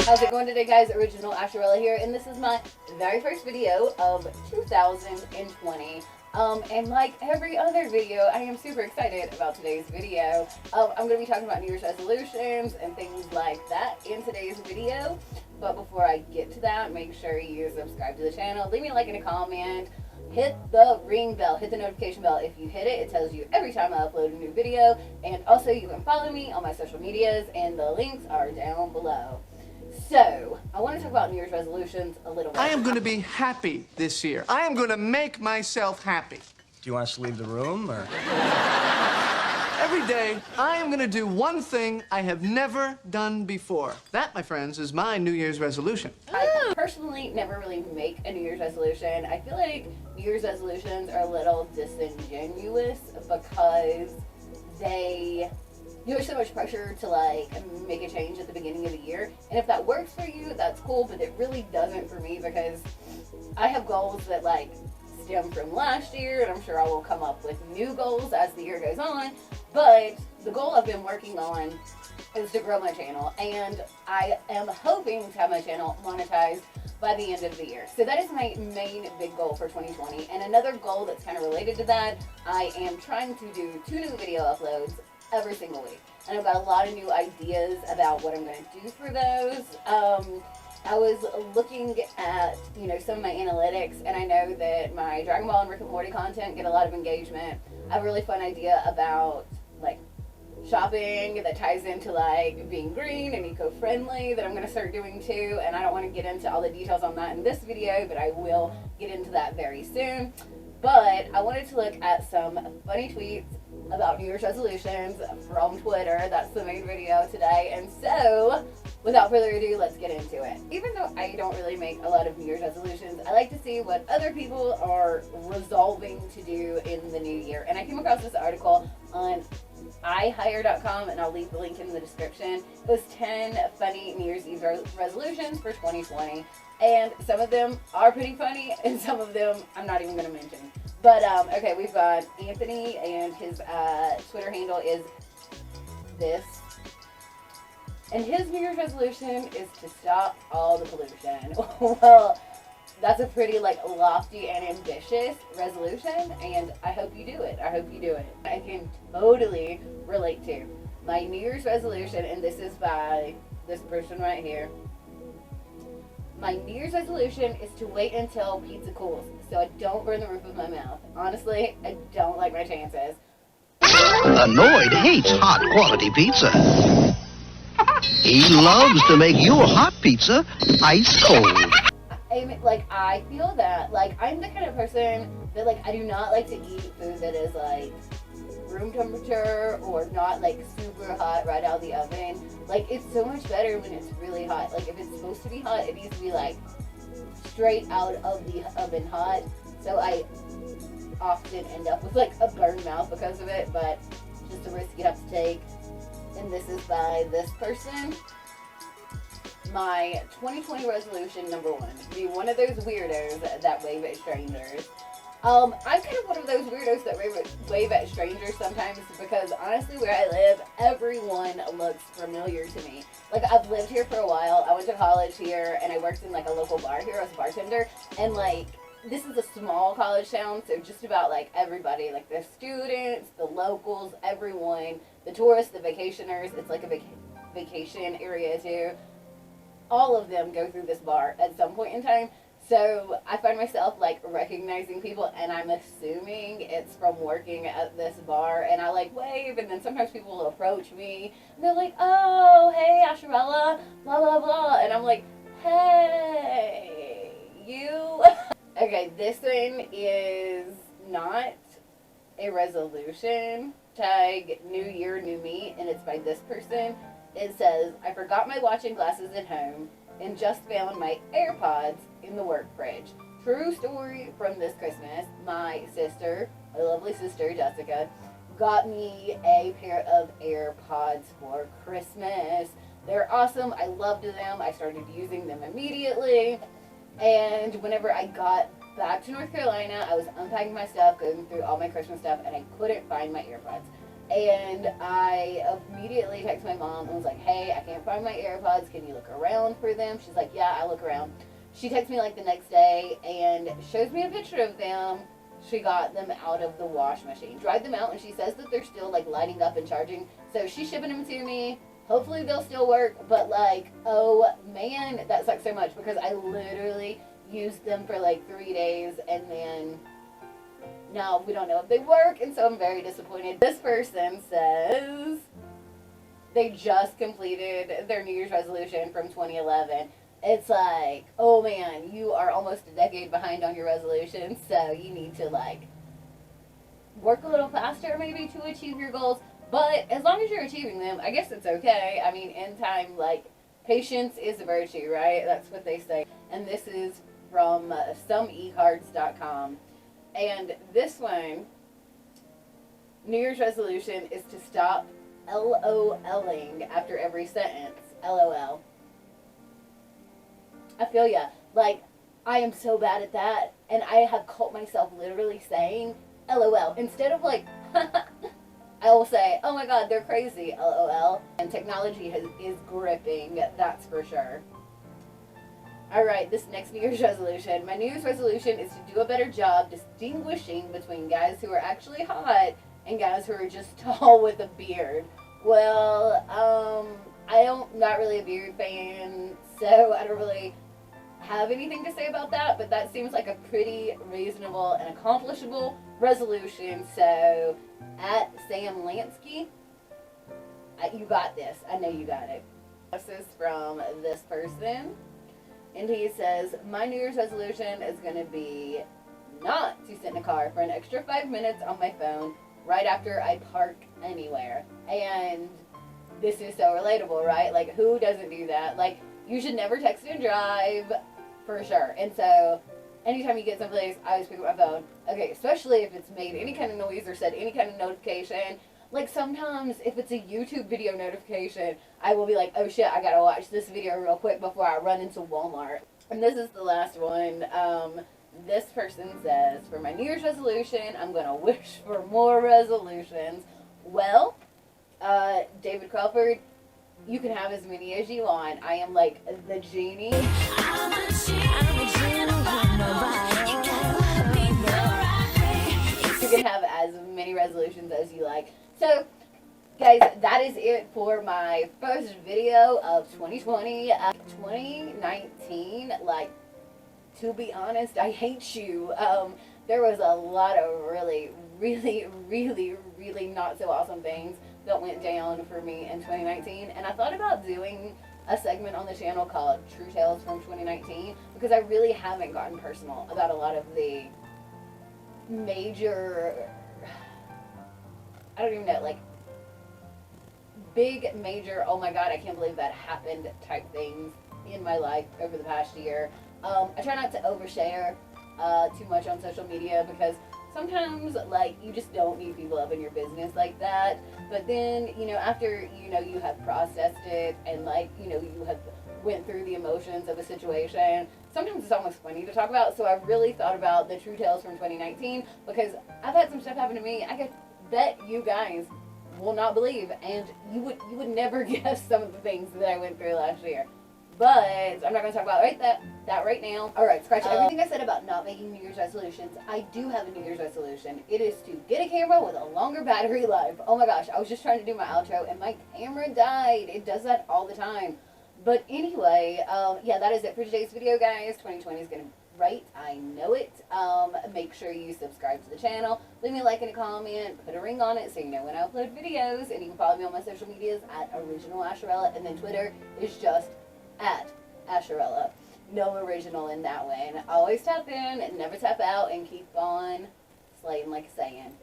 How's it going today, guys? Original Asherella here, and this is my very first video of 2020. And like every other video, I am super excited about today's video. I'm going to be talking about New Year's resolutions and things like that in today's video. But before I get to that, make sure you subscribe to the channel, leave me a like and a comment, hit the ring bell, hit the notification bell. If you hit it, it tells you every time I upload a new video. And also, you can follow me on my social medias, and the links are down below. So, I want to talk about New Year's resolutions a little bit. I am going to be happy this year. I am going to make myself happy. Do you want us to leave the room, or? Every day, I am going to do one thing I have never done before. That, my friends, is my New Year's resolution. I personally never really make a New Year's resolution. I feel like New Year's resolutions are a little disingenuous because there's so much pressure to like make a change at the beginning of the year. And if that works for you, that's cool, but it really doesn't for me because I have goals that like stem from last year, and I'm sure I will come up with new goals as the year goes on. But the goal I've been working on is to grow my channel, and I am hoping to have my channel monetized by the end of the year. So that is my main big goal for 2020. And another goal that's kind of related to that, I am trying to do 2 new video uploads every single week. And I've got a lot of new ideas about what I'm going to do for those. I was looking at, some of my analytics, and I know that my Dragon Ball and Rick and Morty content get a lot of engagement. I have a really fun idea about, like, shopping that ties into, like, being green and eco-friendly that I'm going to start doing, too. And I don't want to get into all the details on that in this video, but I will get into that very soon. But I wanted to look at some funny tweets about New Year's resolutions from Twitter. That's the main video today. And so, without further ado, let's get into it. Even though I don't really make a lot of New Year's resolutions, I like to see what other people are resolving to do in the new year. And I came across this article on ihire.com, and I'll leave the link in the description. It was 10 funny New Year's Eve resolutions for 2020. And some of them are pretty funny, and some of them I'm not even going to mention. But, okay, we've got Anthony, and his Twitter handle is this. And his New Year's resolution is to stop all the pollution. Well, that's a pretty, lofty and ambitious resolution, and I hope you do it. I hope you do it. I can totally relate to my New Year's resolution, and this is by this person right here. My New Year's resolution is to wait until pizza cools so I don't burn the roof of my mouth. Honestly, I don't like my chances. Annoyed hates hot quality pizza. He loves to make your hot pizza ice cold. I feel that, I'm the kind of person that, I do not like to eat food that is, room temperature or not, super hot right out of the oven. It's so much better when it's really hot. If it's supposed to be hot, it needs to be, straight out of the oven hot. So I often end up with, a burned mouth because of it, but just a risk you have to take. And this is by this person. My 2020 resolution number 1, be one of those weirdos that wave at strangers. I'm kind of one of those weirdos that wave at strangers sometimes because honestly where I live, everyone looks familiar to me. I've lived here for a while. I went to college here and I worked in a local bar here as a bartender, and this is a small college town, so just about everybody, the students, the locals, everyone, the tourists, the vacationers, it's a vacation area too. All of them go through this bar at some point in time. So I find myself recognizing people, and I'm assuming it's from working at this bar, and I wave, and then sometimes people will approach me and they're like, "Oh, hey, Asherella, blah blah blah," and I'm like, "Hey, you." Okay, this one is not a resolution. Tag New Year, New Me, and it's by this person. It says, "I forgot my watch and glasses at home and just found my Airpods in the work fridge." True story from this Christmas. My sister, my lovely sister Jessica, got me a pair of Airpods for Christmas. They're awesome. I loved them. I started using them immediately. And whenever I got back to North Carolina, I was unpacking my stuff, going through all my Christmas stuff, and I couldn't find my Airpods. And I immediately texted my mom and was like, hey, I can't find my AirPods. Can you look around for them? She's like, yeah, I look around. She texts me like the next day and shows me a picture of them. She got them out of the wash machine, dried them out, and she says that they're still like lighting up and charging. So she's shipping them to me. Hopefully they'll still work, but like, oh man, that sucks so much because I literally used them for like 3 days and then now we don't know if they work, and so I'm very disappointed. This person says they just completed their New Year's resolution from 2011. It's like, oh man, you are almost a decade behind on your resolutions, so you need to like work a little faster maybe to achieve your goals. But as long as you're achieving them, I guess it's okay. I mean, in time, like, patience is a virtue, right? That's what they say. And this is from someecards.com. And this one, New Year's resolution is to stop LOLing after every sentence. LOL. I feel ya. Like, I am so bad at that. And I have caught myself literally saying LOL. Instead of like, I will say, oh my god, they're crazy, LOL. And technology is gripping, that's for sure. Alright, this next New Year's resolution. My New Year's resolution is to do a better job distinguishing between guys who are actually hot and guys who are just tall with a beard. Well, I'm not really a beard fan, so I don't really have anything to say about that, but that seems like a pretty reasonable and accomplishable resolution. So, at Sam Lansky, you got this. I know you got it. This is from this person, and he says, my New Year's resolution is going to be not to sit in a car for an extra 5 minutes on my phone right after I park anywhere. And this is so relatable, right? Like, who doesn't do that? Like, you should never text and drive, for sure. And so, anytime you get someplace, I always pick up my phone. Okay, especially if it's made any kind of noise or said any kind of notification. Like, sometimes, if it's a YouTube video notification, I will be like, oh shit, I gotta watch this video real quick before I run into Walmart. And this is the last one. This person says, for my New Year's resolution, I'm gonna wish for more resolutions. Well, David Crawford, you can have as many as you want. I am like the genie. I'm a genie with nobody. You can have as many resolutions as you like. So, guys, that is it for my first video of 2020. 2019, like, to be honest, I hate you. There was a lot of really not so awesome things that went down for me in 2019, and I thought about doing a segment on the channel called True Tales from 2019 because I really haven't gotten personal about a lot of the major, I don't even know, like big major, oh my god, I can't believe that happened type things in my life over the past year. I try not to overshare too much on social media because sometimes, like, you just don't need people up in your business like that. But then, you know, after, you know, you have processed it and, like, you know, you have went through the emotions of a situation, sometimes it's almost funny to talk about. So I really thought about the True Tales from 2019 because I've had some stuff happen to me I could bet you guys will not believe, and you would never guess some of the things that I went through last year. But I'm not going to talk about that right now. Alright, scratch everything I said about not making New Year's resolutions. I do have a New Year's resolution. It is to get a camera with a longer battery life. Oh my gosh, I was just trying to do my outro and my camera died. It does that all the time. But anyway, yeah, that is it for today's video, guys. 2020 is going to be great. I know it. Make sure you subscribe to the channel. Leave me a like and a comment. Put a ring on it so you know when I upload videos. And you can follow me on my social medias at Original Asherella. And then Twitter is just at Asherella. No original in that way. And always tap in and never tap out and keep on slaying like a saying.